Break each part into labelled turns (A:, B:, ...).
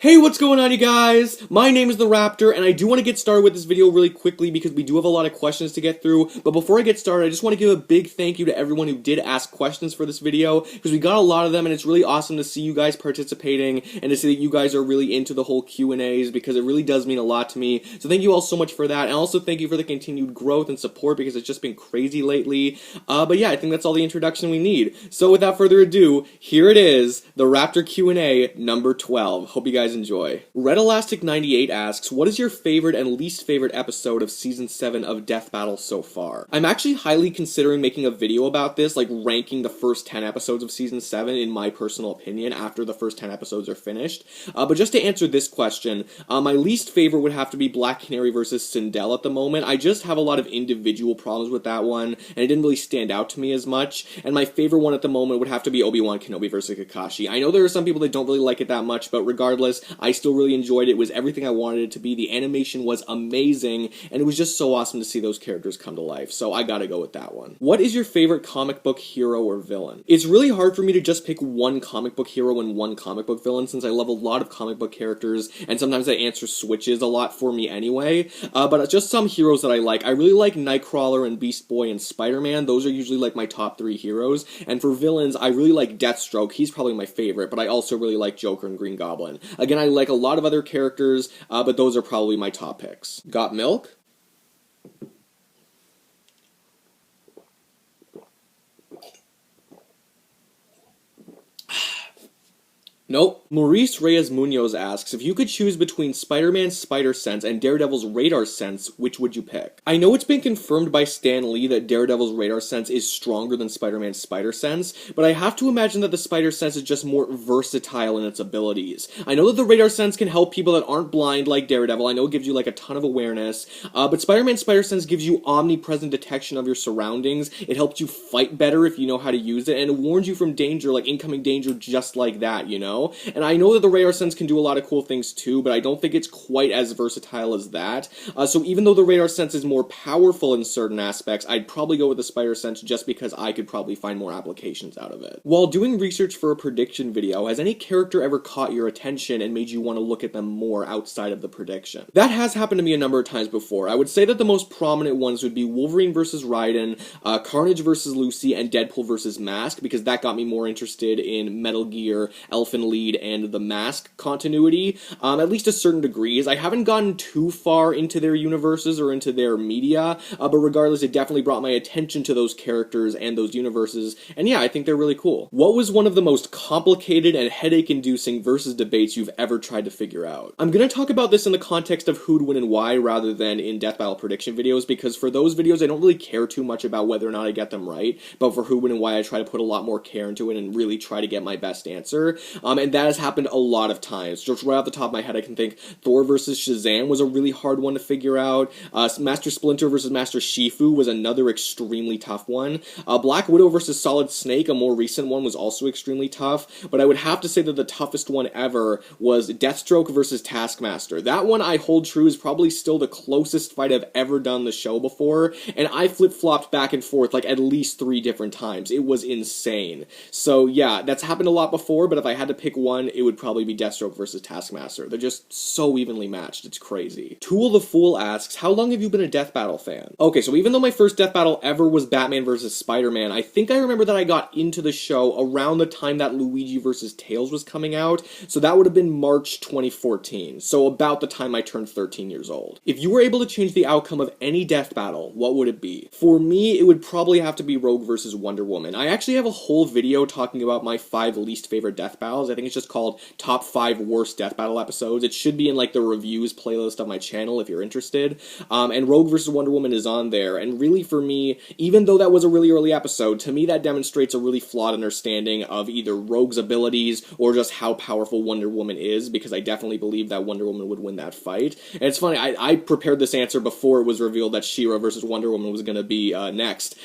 A: Hey, what's going on, you guys? My name is the Raptor, and I do want to get started with this video really quickly because we do have a lot of questions to get through. But before I get started, I just want to give a big thank you to everyone who did ask questions for this video, because we got a lot of them, and it's really awesome to see you guys participating and to see that you guys are really into the whole Q&As, because it really does mean a lot to me. So thank you all so much for that, and also thank you for the continued growth and support, because it's just been crazy lately. But yeah, I think that's all the introduction we need. So without further ado, here it is, the Rappter Q&A number 12. Hope you guys enjoy. Red Elastic 98 asks, what is your favorite and least favorite episode of Season 7 of Death Battle so far? I'm actually highly considering making a video about this, like ranking the first 10 episodes of Season 7 in my personal opinion after the first 10 episodes are finished. But just to answer this question, my least favorite would have to be Black Canary versus Sindel at the moment. I just have a lot of individual problems with that one, and it didn't really stand out to me as much. And my favorite one at the moment would have to be Obi-Wan Kenobi versus Kakashi. I know there are some people that don't really like it that much, but regardless, I still really enjoyed it. It was everything I wanted it to be. The animation was amazing, and it was just so awesome to see those characters come to life, so I gotta go with that one. What is your favorite comic book hero or villain? It's really hard for me to just pick one comic book hero and one comic book villain, since I love a lot of comic book characters, and sometimes that answer switches a lot for me anyway, but just some heroes that I like. I really like Nightcrawler and Beast Boy and Spider-Man. Those are usually like my top 3 heroes, and for villains, I really like Deathstroke. He's probably my favorite, but I also really like Joker and Green Goblin. Again, I like a lot of other characters, but those are probably my top picks. Got milk? Nope. Maurice Reyes Munoz asks, if you could choose between Spider-Man's Spider Sense and Daredevil's Radar Sense, which would you pick? I know it's been confirmed by Stan Lee that Daredevil's Radar Sense is stronger than Spider-Man's Spider Sense, but I have to imagine that the Spider Sense is just more versatile in its abilities. I know that the Radar Sense can help people that aren't blind like Daredevil. I know it gives you like a ton of awareness, but Spider-Man's Spider Sense gives you omnipresent detection of your surroundings. It helps you fight better if you know how to use it, and it warns you from danger, like incoming danger, just like that, you know? And I know that the Radar Sense can do a lot of cool things too, but I don't think it's quite as versatile as that. So even though the Radar Sense is more powerful in certain aspects, I'd probably go with the Spider Sense just because I could probably find more applications out of it. While doing research for a prediction video, has any character ever caught your attention and made you want to look at them more outside of the prediction? That has happened to me a number of times before. I would say that the most prominent ones would be Wolverine versus Raiden, Carnage versus Lucy, and Deadpool versus Mask, because that got me more interested in Metal Gear, Elfen Lied, and the Mask continuity, at least to certain degrees. I haven't gotten too far into their universes or into their media, but regardless, it definitely brought my attention to those characters and those universes, and yeah, I think they're really cool. What was one of the most complicated and headache-inducing versus debates you've ever tried to figure out? I'm gonna talk about this in the context of who'd win and why, rather than in Death Battle prediction videos, because for those videos, I don't really care too much about whether or not I get them right, but for who, when, and why, I try to put a lot more care into it and really try to get my best answer, and that has happened a lot of times. Just right off the top of my head, I can think Thor versus Shazam was a really hard one to figure out. Master Splinter versus Master Shifu was another extremely tough one. Black Widow versus Solid Snake, a more recent one, was also extremely tough, but I would have to say that the toughest one ever was Deathstroke versus Taskmaster. That one, I hold true, is probably still the closest fight I've ever done the show before, and I flip-flopped back and forth like at least 3 different times. It was insane. So yeah, that's happened a lot before, but if I had to pick one, it would probably be Deathstroke versus Taskmaster. They're just so evenly matched, it's crazy. Tool the Fool asks, how long have you been a Death Battle fan? Okay, so even though my first Death Battle ever was Batman versus Spider-Man, I think I remember that I got into the show around the time that Luigi versus Tails was coming out, so that would have been March 2014, so about the time I turned 13 years old. If you were able to change the outcome of any Death Battle, what would it be? For me, it would probably have to be Rogue versus Wonder Woman. I actually have a whole video talking about my 5 least favorite Death Battles. I think it's just called Top 5 Worst Death Battle Episodes. It should be in like the reviews playlist of my channel if you're interested. And Rogue vs. Wonder Woman is on there. And really for me, even though that was a really early episode, to me that demonstrates a really flawed understanding of either Rogue's abilities or just how powerful Wonder Woman is, because I definitely believe that Wonder Woman would win that fight. And it's funny, I prepared this answer before it was revealed that She-Ra versus Wonder Woman was going to be next.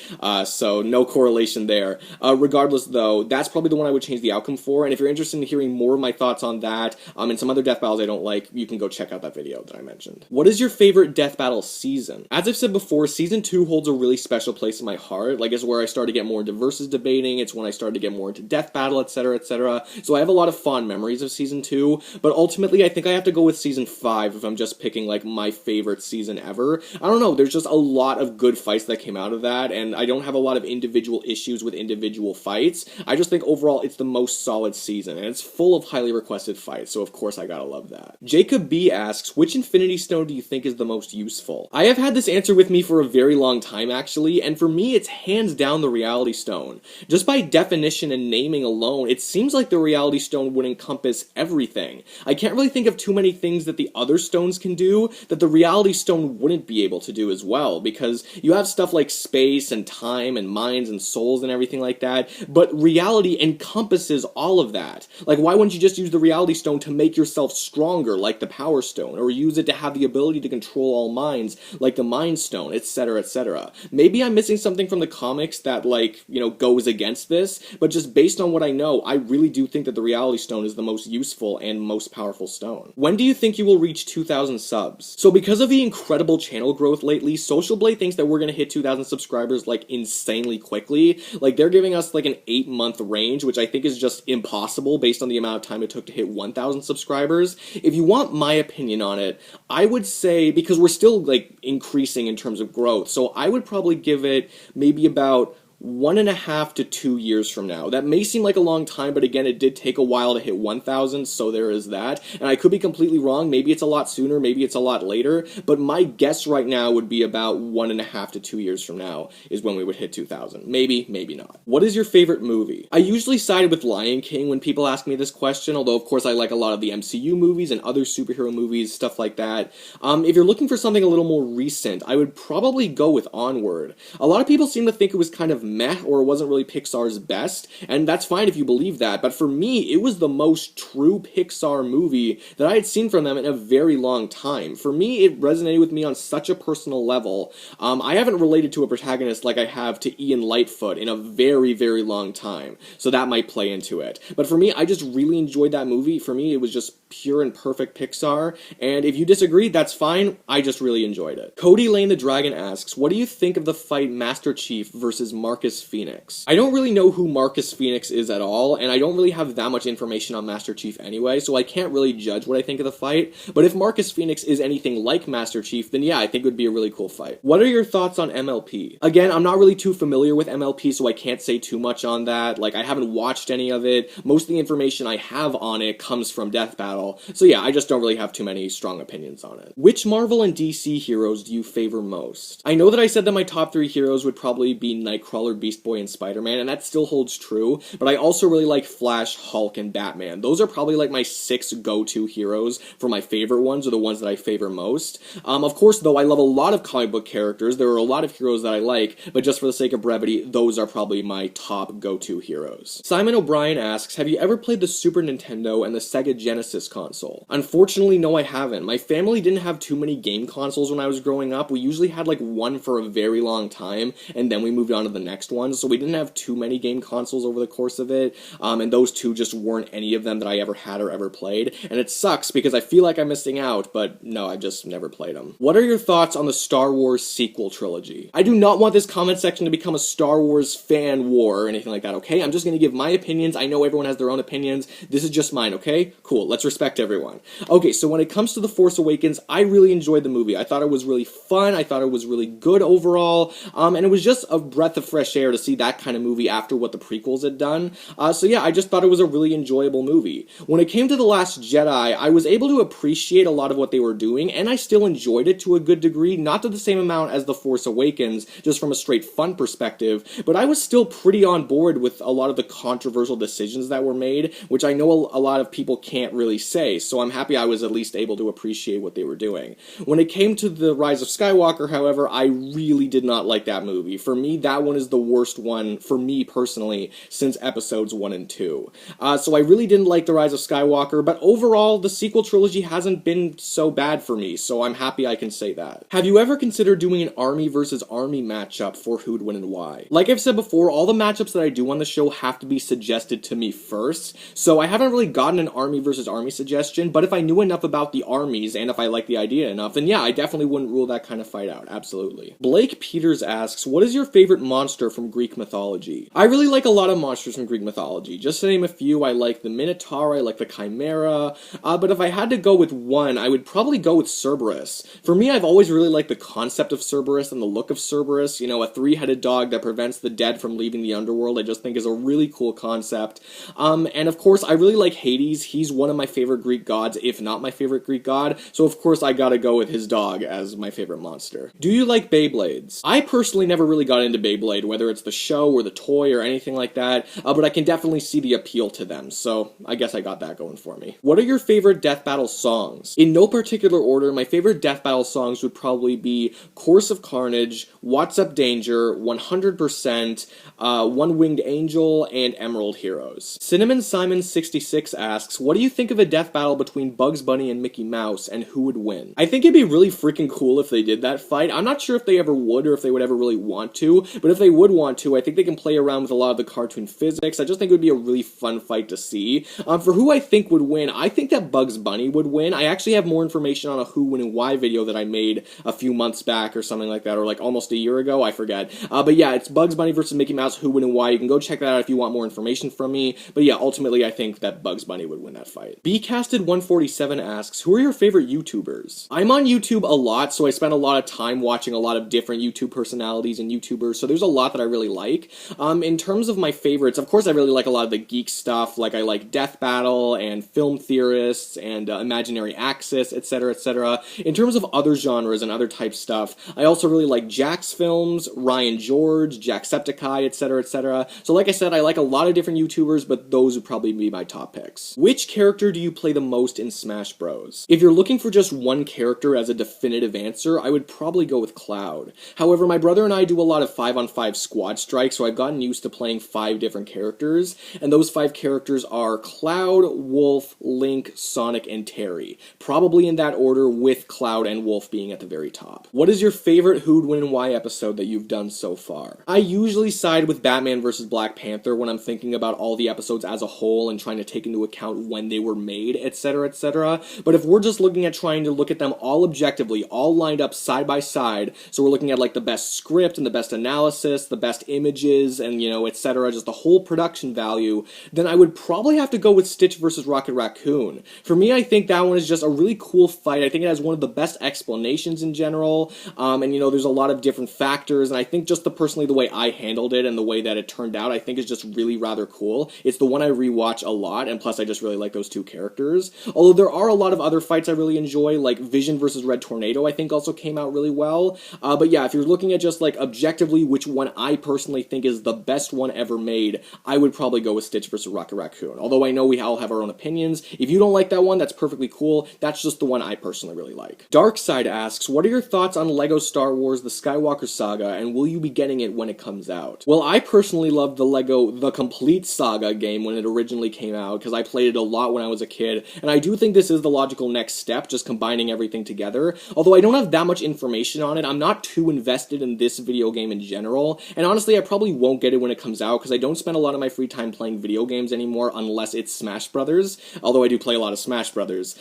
A: So no correlation there. Regardless though, that's probably the one I would change the outcome for. And if you're interested interested in hearing more of my thoughts on that, and some other death battles I don't like, you can go check out that video that I mentioned. What is your favorite death battle season? As I've said before, season 2 holds a really special place in my heart. Like, it's where I started to get more into versus debating, it's when I started to get more into death battle, etc, etc. So I have a lot of fond memories of season 2, but ultimately I think I have to go with season 5 if I'm just picking, like, my favorite season ever. I don't know, there's just a lot of good fights that came out of that, and I don't have a lot of individual issues with individual fights. I just think overall it's the most solid season, and it's full of highly requested fights, so of course I gotta love that. Jacob B asks, which Infinity Stone do you think is the most useful? I have had this answer with me for a very long time, actually, and for me it's hands down the Reality Stone. Just by definition and naming alone, it seems like the Reality Stone would encompass everything. I can't really think of too many things that the other stones can do that the Reality Stone wouldn't be able to do as well, because you have stuff like space and time and minds and souls and everything like that, but reality encompasses all of that. Like, why wouldn't you just use the Reality Stone to make yourself stronger, like the Power Stone, or use it to have the ability to control all minds, like the Mind Stone, etc, etc. Maybe I'm missing something from the comics that, like, you know, goes against this, but just based on what I know, I really do think that the Reality Stone is the most useful and most powerful stone. When do you think you will reach 2,000 subs? So because of the incredible channel growth lately, Social Blade thinks that we're gonna hit 2,000 subscribers, like, insanely quickly. Like, they're giving us, like, an 8-month range, which I think is just impossible based on the amount of time it took to hit 1,000 subscribers. If you want my opinion on it, I would say, because we're still, like, increasing in terms of growth, so I would probably give it maybe about 1.5 to 2 years from now. That may seem like a long time, but again, it did take a while to hit 1,000, so there is that. And I could be completely wrong. Maybe it's a lot sooner, maybe it's a lot later, but my guess right now would be about 1.5 to 2 years from now is when we would hit 2,000. Maybe, maybe not. What is your favorite movie? I usually side with Lion King when people ask me this question, although of course I like a lot of the MCU movies and other superhero movies, stuff like that. If you're looking for something a little more recent, I would probably go with Onward. A lot of people seem to think it was kind of meh, or it wasn't really Pixar's best, and that's fine if you believe that, but for me, it was the most true Pixar movie that I had seen from them in a very long time. For me, it resonated with me on such a personal level. I haven't related to a protagonist like I have to Ian Lightfoot in a very, very long time, so that might play into it. But for me, I just really enjoyed that movie. For me, it was just pure and perfect Pixar, and if you disagree, that's fine. I just really enjoyed it. Cody Lane the Dragon asks, what do you think of the fight Master Chief versus Marcus Phoenix? I don't really know who Marcus Phoenix is at all, and I don't really have that much information on Master Chief anyway, so I can't really judge what I think of the fight, but if Marcus Phoenix is anything like Master Chief, then yeah, I think it would be a really cool fight. What are your thoughts on MLP? Again, I'm not really too familiar with MLP, so I can't say too much on that. Like, I haven't watched any of it. Most of the information I have on it comes from Death Battle, so yeah, I just don't really have too many strong opinions on it. Which Marvel and DC heroes do you favor most? I know that I said that my top 3 heroes would probably be Nightcrawler, Beast Boy, and Spider-Man, and that still holds true, but I also really like Flash, Hulk, and Batman. Those are probably like my 6 go-to heroes for my favorite ones, or the ones that I favor most. Of course, though, I love a lot of comic book characters. There are a lot of heroes that I like, but just for the sake of brevity, those are probably my top go-to heroes. Simon O'Brien asks, have you ever played the Super Nintendo and the Sega Genesis console? Unfortunately, no, I haven't. My family didn't have too many game consoles when I was growing up. We usually had like one for a very long time, and then we moved on to the next one, so we didn't have too many game consoles over the course of it, and those two just weren't any of them that I ever had or ever played, and it sucks because I feel like I'm missing out, but no, I just never played them. What are your thoughts on the Star Wars sequel trilogy? I do not want this comment section to become a Star Wars fan war or anything like that, okay? I'm just gonna give my opinions. I know everyone has their own opinions. This is just mine, okay? Cool, let's respect everyone. Okay, so when it comes to The Force Awakens, I really enjoyed the movie. I thought it was really fun, I thought it was really good overall, and it was just a breath of fresh air to see that kind of movie after what the prequels had done. So yeah, I just thought it was a really enjoyable movie. When it came to The Last Jedi, I was able to appreciate a lot of what they were doing, and I still enjoyed it to a good degree, not to the same amount as The Force Awakens, just from a straight fun perspective, but I was still pretty on board with a lot of the controversial decisions that were made, which I know a lot of people can't really say, so I'm happy I was at least able to appreciate what they were doing. When it came to The Rise of Skywalker, however, I really did not like that movie. For me, that one is the worst one, for me personally, since episodes 1 and 2. So I really didn't like The Rise of Skywalker, but overall, the sequel trilogy hasn't been so bad for me, so I'm happy I can say that. Have you ever considered doing an army versus army matchup for who'd win and why? Like I've said before, all the matchups that I do on the show have to be suggested to me first, so I haven't really gotten an army versus army suggestion, but if I knew enough about the armies, and if I liked the idea enough, then yeah, I definitely wouldn't rule that kind of fight out, absolutely. Blake Peters asks, what is your favorite monster from Greek mythology? I really like a lot of monsters from Greek mythology. Just to name a few, I like the Minotaur, I like the Chimera, but if I had to go with one, I would probably go with Cerberus. For me, I've always really liked the concept of Cerberus and the look of Cerberus, you know, a three-headed dog that prevents the dead from leaving the underworld, I just think is a really cool concept. And of course, I really like Hades. He's one of my favorite Greek gods, if not my favorite Greek god, so of course I gotta go with his dog as my favorite monster. Do you like Beyblades? I personally never really got into Beyblade, whether it's the show or the toy or anything like that, but I can definitely see the appeal to them, so I guess I got that going for me. What are your favorite death battle songs? In no particular order, my favorite death battle songs would probably be Course of Carnage, What's Up Danger, 100%, One Winged Angel, and Emerald Heroes. Cinnamon Simon 66 asks, what do you think of a death battle between Bugs Bunny and Mickey Mouse, and who would win? I think it'd be really freaking cool if they did that fight. I'm not sure if they ever would or if they would ever really want to, but if they would want to, I think they can play around with a lot of the cartoon physics. I just think it would be a really fun fight to see. For who I think would win, I think that Bugs Bunny would win. I actually have more information on a who, when, and why video that I made a few months back or something like that, or like almost a year ago, I forget. But yeah, it's Bugs Bunny versus Mickey Mouse, who, when, and why. You can go check that out if you want more information from me. But yeah, ultimately I think that Bugs Bunny would win that fight. Bcasted147 asks, who are your favorite YouTubers? I'm on YouTube a lot, so I spend a lot of time watching a lot of different YouTube personalities and YouTubers, so there's a lot that I really like. In terms of my favorites, of course I really like a lot of the geek stuff, like I like Death Battle and Film Theorists and Imaginary Axis, etc, etc. In terms of other genres and other type stuff, I also really like Jack's Films, Ryan George, Jacksepticeye, etc, etc. So like I said, I like a lot of different YouTubers, but those would probably be my top picks. Which character do you play the most in Smash Bros? If you're looking for just one character as a definitive answer, I would probably go with Cloud. However, my brother and I do a lot of 5-on-5 squad strikes, so I've gotten used to playing 5 different characters, and those 5 characters are Cloud, Wolf, Link, Sonic, and Terry. Probably in that order, with Cloud and Wolf being at the very top. What is your favorite Who'd Win and Why episode that you've done so far? I usually side with Batman vs. Black Panther when I'm thinking about all the episodes as a whole and trying to take into account when they were made, etc, etc. But if we're just looking at trying to look at them all objectively, all lined up side by side, so we're looking at like the best script and the best analysis, the best images, and you know, etc, just the whole production value, then I would probably have to go with Stitch vs. Rocket Raccoon. For me, I think that one is just a really cool fight. I think it has one of the best explanations in general, and you know, there's a lot of different factors, and I think just personally the way I handled it and the way that it turned out, I think is just really rather cool. It's the one I rewatch a lot, and plus I just really like those 2 characters. Although there are a lot of other fights I really enjoy, like Vision vs. Red Tornado I think also came out really well. But yeah, if you're looking at just like objectively which one I personally think is the best one ever made, I would probably go with Stitch vs. Rocket Raccoon. Although I know we all have our own opinions. If you don't like that one, that's perfectly cool. That's just the one I personally really like. Darkside asks, what are your thoughts on LEGO Star Wars The Skywalker Saga, and will you be getting it when it comes out? Well, I personally loved the LEGO The Complete Saga game when it originally came out, because I played it a lot when I was a kid, and I do think this is the logical next step, just combining everything together. Although I don't have that much information on it, I'm not too invested in this video game in general, and honestly I probably won't get it when it comes out, because I don't spend a lot of my free time playing video games anymore unless it's Smash Brothers, although I do play a lot of Smash Brothers.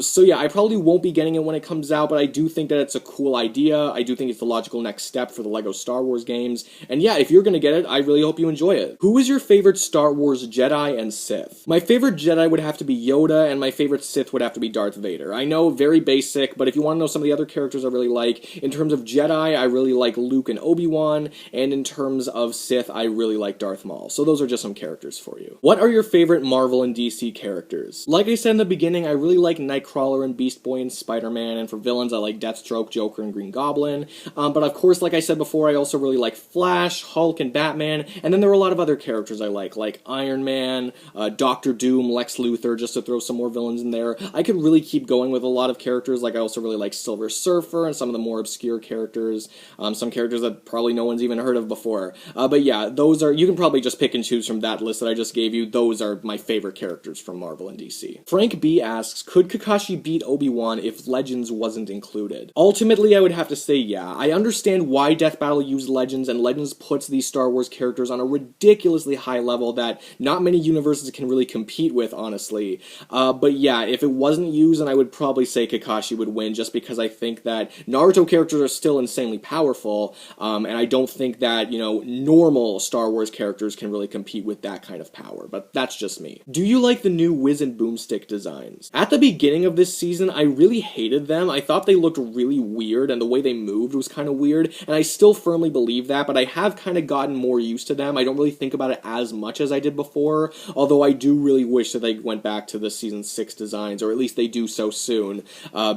A: So yeah, I probably won't be getting it when it comes out, but I do think that it's a cool idea. I do think it's the logical next step for the LEGO Star Wars games, and yeah, if you're gonna get it, I really hope you enjoy it. Who is your favorite Star Wars Jedi and Sith? My favorite Jedi would have to be Yoda, and my favorite Sith would have to be Darth Vader. I know, very basic, but if you want to know some of the other characters I really like, in terms of Jedi, I really like Luke and Obi-Wan, and in terms of Sith, I really like Darth Maul. So those are just some characters for you. What are your favorite Marvel and DC characters? Like I said in the beginning, I really like Nightcrawler and Beast Boy and Spider-Man, and for villains, I like Deathstroke, Joker, and Green Goblin. But of course, like I said before, I also really like Flash, Hulk, and Batman, and then there are a lot of other characters I like Iron Man, Doctor Doom, Lex Luthor, just to throw some more villains in there. I could really keep going with a lot of characters. Like, I also really like Silver Surfer and some of the more obscure characters, some characters that probably no one's even heard of before. But yeah, those are, you can probably just pick and choose from that list that I just gave you. Those are my favorite characters from Marvel and DC. Frank B asks, could Kakashi beat Obi-Wan if Legends wasn't included? Ultimately, I would have to say yeah. I understand why Death Battle used Legends, and Legends puts these Star Wars characters on a ridiculously high level that not many universes can really compete with, honestly. But yeah, if it wasn't used, then I would probably say Kakashi would win, just because I think that Naruto characters are still insanely powerful, and I don't think that, you know, normal Star Wars characters can really compete with that kind of power, but that's just me. Do you like the new Wiz and Boomstick designs? At the beginning of this season, I really hated them. I thought they looked really weird, and the way they moved was kind of weird, and I still firmly believe that, but I have kind of gotten more used to them. I don't really think about it as much as I did before, although I do really wish that they went back to the Season 6 designs, or at least they do so soon,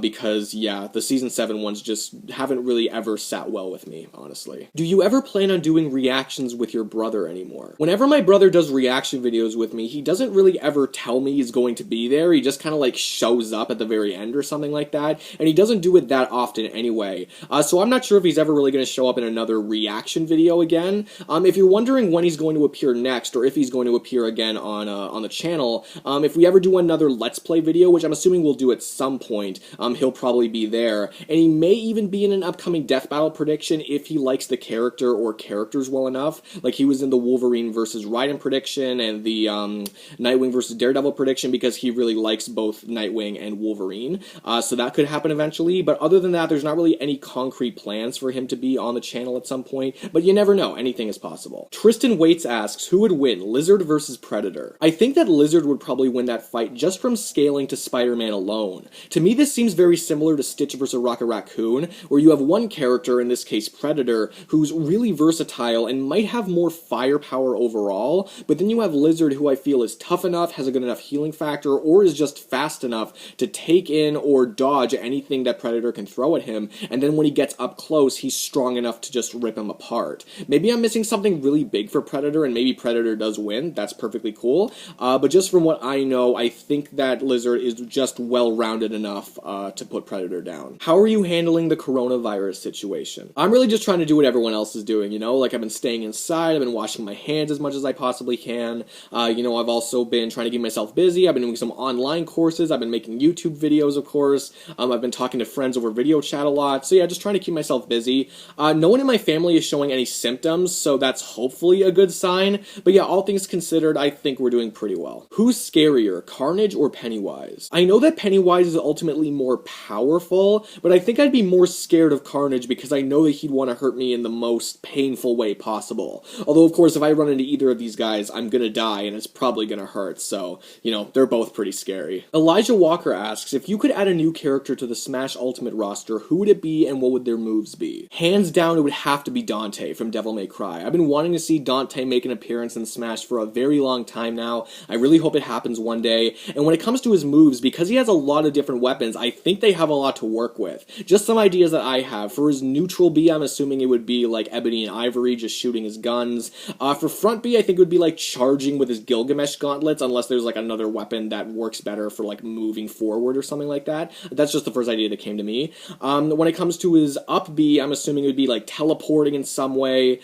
A: because, yeah, the Season 7 ones just haven't really ever sat well with me, honestly. Do you ever plan on doing reactions with your brother anymore? Whenever my brother does reaction videos with me, he doesn't really ever tell me he's going to be there. He just kind of like shows up at the very end or something like that, and he doesn't do it that often anyway. So I'm not sure if he's ever really going to show up in another reaction video again. If you're wondering when he's going to appear next, or if he's going to appear again on the channel, if we ever do another Let's Play video, which I'm assuming we'll do at some point, he'll probably be there, and he may even be in an upcoming Death Battle prediction if he likes the character or characters well enough. Like, he was in the Wolverine versus Raiden prediction and the Nightwing versus Daredevil prediction because he really likes both Nightwing and Wolverine, so that could happen eventually. But other than that, there's not really any concrete plans for him to be on the channel at some point, but you never know, anything is possible. Tristan Waits asks, who would win, Lizard versus Predator? I think that Lizard would probably win that fight just from scaling to Spider-Man alone. To me, this seems very similar to Stitch versus Rocket Raccoon, where you have one character, in this case Predator, who's really versatile and might have more firepower overall, but then you have Lizard, who I feel is tough enough, has a good enough healing factor, or is just fast enough to take in or dodge anything that Predator can throw at him, and then when he gets up close, he's strong enough to just rip him apart. Maybe I'm missing something really big for Predator, and maybe Predator does win, that's perfectly cool, but just from what I know, I think that Lizard is just well-rounded enough to put Predator down. How are you handling the coronavirus situation? I'm really just trying to do what everyone else is doing, you know, like I've been staying inside, I've been washing my hands as much as I possibly can, you know, I've also been trying to keep myself busy, I've been doing some online courses, I've been making YouTube videos, of course, I've been talking to friends over video chat a lot, so yeah, just trying to keep myself busy. No one in my family is showing any symptoms, so that's hopefully a good sign, but yeah, all things considered, I think we're doing pretty well. Who's scarier, Carnage or Pennywise? I know that Pennywise is ultimately more powerful, but I think I'd be more scared of Carnage because I know that he'd want to hurt me in the most painful way possible. Although, of course, if I run into either of these guys, I'm gonna die, and it's probably gonna hurt, so, you know, they're both pretty scary. Elijah Walker asks, if you could add a new character to the Smash Ultimate roster, who would it be and what would their moves be? Hands down, it would have to be Dante from Devil May Cry. I've been wanting to see Dante make an appearance in Smash for a very long time now. I really hope it happens one day, and when it comes to his moves, because he has a lot of different weapons, I think they have a lot to work with. Just some ideas that I have. For his neutral B, I'm assuming it would be like Ebony and Ivory, just shooting his guns. For front B, I think it would be like charging with his Gilgamesh gauntlets, unless there's like another weapon that works better for like moving forward or something like that. That's just the first idea that came to me. When it comes to his up B, I'm assuming it would be like teleporting in some way.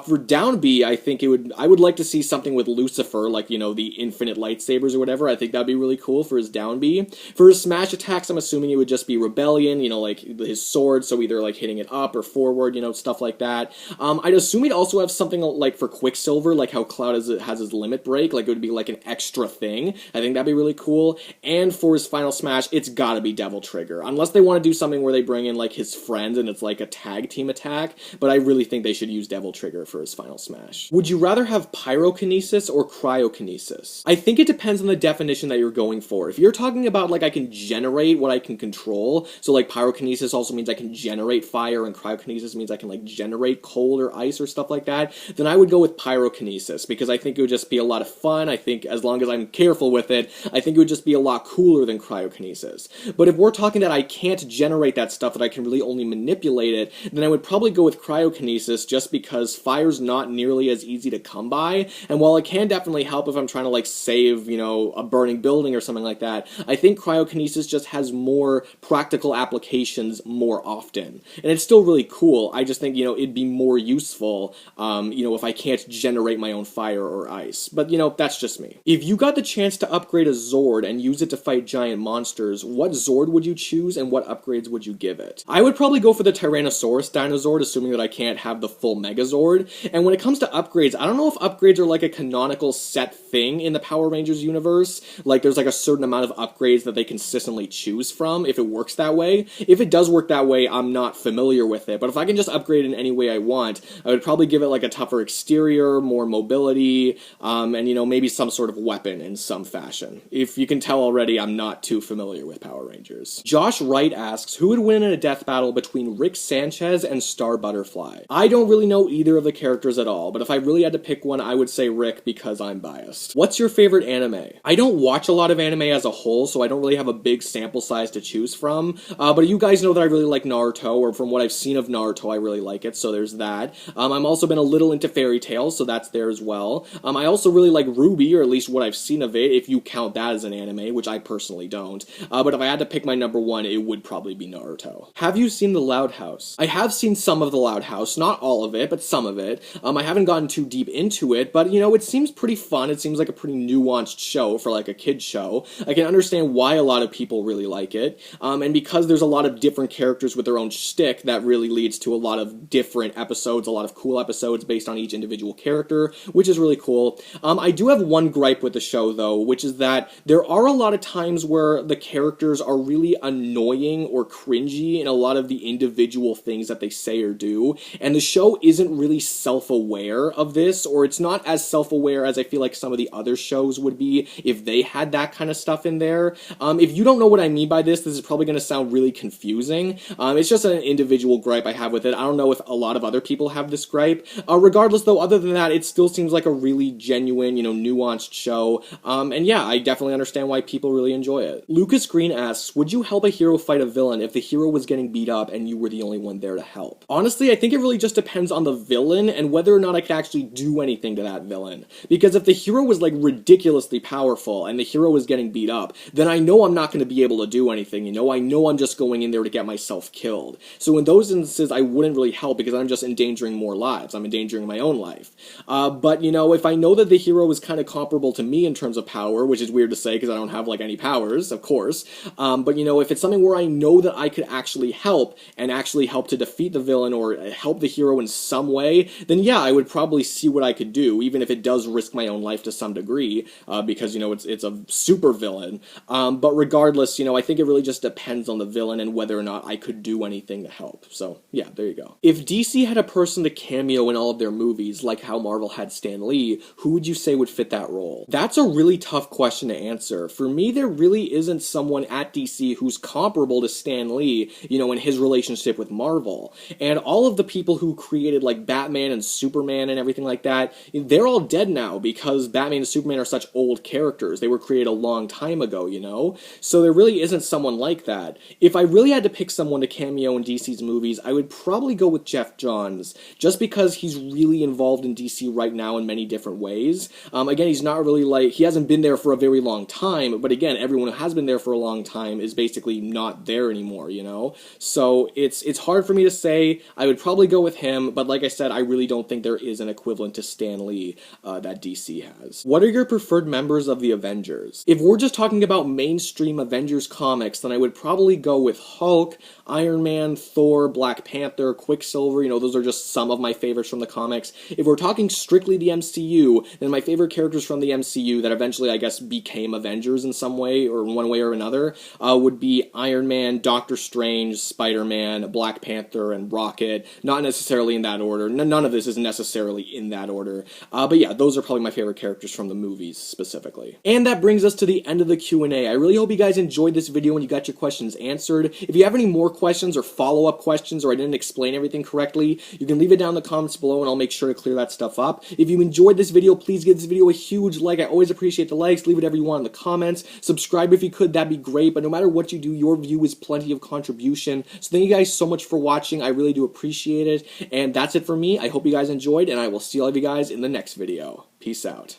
A: For down B, I think I would like to see something with Lucifer, like, you know, the infinite lightsabers or whatever. I think that'd be really cool for his down B. For his smash attacks, I'm assuming it would just be Rebellion, you know, like his sword, so either like hitting it up or forward, you know, stuff like that. I'd assume he'd also have something like for Quicksilver, like how Cloud has his limit break, like it would be like an extra thing. I think that'd be really cool. And for his final smash, it's gotta be Devil Trigger. Unless they want to do something where they bring in like his friends and it's like a tag team attack, but I really think they should use Devil Trigger for his final smash. Would you rather have Pyrokinesis or Cryokinesis? I think it depends on the definition that you're going for. If you're talking about like I can generate what I can control, so like Pyrokinesis also means I can generate fire and Cryokinesis means I can like generate cold or ice or stuff like that, then I would go with Pyrokinesis because I think it would just be a lot of fun. I think as long as I'm careful with it, I think it would just be a lot cooler than Cryokinesis. But if we're talking that I can't generate that stuff, that I can really only manipulate it, then I would probably go with Cryokinesis just because fire's not nearly as easy to come by, and while it can definitely help if I'm trying to like save, you know, a burning destroying building or something like that. I think cryokinesis just has more practical applications more often. And it's still really cool. I just think, you know, it'd be more useful, you know, if I can't generate my own fire or ice. But, you know, that's just me. If you got the chance to upgrade a Zord and use it to fight giant monsters, what Zord would you choose and what upgrades would you give it? I would probably go for the Tyrannosaurus Dinozord, assuming that I can't have the full Megazord. And when it comes to upgrades, I don't know if upgrades are like a canonical set thing in the Power Rangers universe. Like, there's like a certain amount of upgrades that they consistently choose from, if it works that way. If it does work that way, I'm not familiar with it. But if I can just upgrade in any way I want, I would probably give it like a tougher exterior, more mobility, and, you know, maybe some sort of weapon in some fashion. If you can tell already, I'm not too familiar with Power Rangers. Josh Wright asks, who would win in a death battle between Rick Sanchez and Star Butterfly? I don't really know either of the characters at all, but if I really had to pick one, I would say Rick because I'm biased. What's your favorite anime? I don't watch a lot of anime as a whole, so I don't really have a big sample size to choose from, but you guys know that I really like Naruto, or from what I've seen of Naruto, I really like it, so there's that. I'm also been a little into fairy tales, so that's there as well. I also really like Ruby, or at least what I've seen of it, if you count that as an anime, which I personally don't. But if I had to pick my number one, it would probably be Naruto. Have you seen The Loud House? I have seen some of The Loud House, not all of it, but some of it. I haven't gotten too deep into it, but, you know, it seems pretty fun. It seems like a pretty nuanced show for, like, a kid's show. I can understand why a lot of people really like it, and because there's a lot of different characters with their own shtick, that really leads to a lot of different episodes, a lot of cool episodes based on each individual character, which is really cool. I do have one gripe with the show, though, which is that there are a lot of times where the characters are really annoying or cringy in a lot of the individual things that they say or do, and the show isn't really self-aware of this, or it's not as self-aware as I feel like some of the other shows would be if they had that kind of stuff in there. If you don't know what I mean by this is probably going to sound really confusing. It's just an individual gripe I have with it. I don't know if a lot of other people have this gripe. Regardless, though, other than that, it still seems like a really genuine, you know, nuanced show, and yeah, I definitely understand why people really enjoy it. Lucas Green asks, would you help a hero fight a villain if the hero was getting beat up and you were the only one there to help? Honestly, I think it really just depends on the villain and whether or not I could actually do anything to that villain. Because if the hero was, like, ridiculously powerful and the hero was getting beat up, then I know I'm not going to be able to do anything, you know? I know I'm just going in there to get myself killed. So in those instances, I wouldn't really help because I'm just endangering more lives. I'm endangering my own life. But, you know, if I know that the hero is kind of comparable to me in terms of power, which is weird to say because I don't have, like, any powers, of course, but, you know, if it's something where I know that I could actually help and actually help to defeat the villain or help the hero in some way, then yeah, I would probably see what I could do, even if it does risk my own life to some degree, because, you know, it's a super villain. But regardless, you know, I think it really just depends on the villain and whether or not I could do anything to help. So, yeah, there you go. If DC had a person to cameo in all of their movies, like how Marvel had Stan Lee, who would you say would fit that role? That's a really tough question to answer. For me, there really isn't someone at DC who's comparable to Stan Lee, you know, in his relationship with Marvel. And all of the people who created, like, Batman and Superman and everything like that, they're all dead now because Batman and Superman are such old characters. They were created a long time ago, you know? So there really isn't someone like that. If I really had to pick someone to cameo in DC's movies, I would probably go with Jeff Johns, just because he's really involved in DC right now in many different ways. Again, he's not really, like, he hasn't been there for a very long time, but again, everyone who has been there for a long time is basically not there anymore, you know? So it's hard for me to say. I would probably go with him, but like I said, I really don't think there is an equivalent to Stan Lee that DC has. What are your preferred members of the Avengers? If we're just talking about mainstream Avengers comics, then I would probably go with Hulk, Iron Man, Thor, Black Panther, Quicksilver. You know, those are just some of my favorites from the comics. If we're talking strictly the MCU, then my favorite characters from the MCU that eventually, I guess, became Avengers in some way, or one way or another, would be Iron Man, Doctor Strange, Spider-Man, Black Panther, and Rocket. Not necessarily in that order. None of this is necessarily in that order. But yeah, those are probably my favorite characters from the movies, specifically. And that brings us to the end of the Q&A. I really hope you guys enjoyed this video and you got your questions answered. If you have any more questions or follow-up questions, or I didn't explain everything correctly, you can leave it down in the comments below and I'll make sure to clear that stuff up. If you enjoyed this video, please give this video a huge like. I always appreciate the likes. Leave whatever you want in the comments. Subscribe if you could, that'd be great. But no matter what you do, your view is plenty of contribution. So thank you guys so much for watching. I really do appreciate it. And that's it for me. I hope you guys enjoyed, and I will see all of you guys in the next video. Peace out.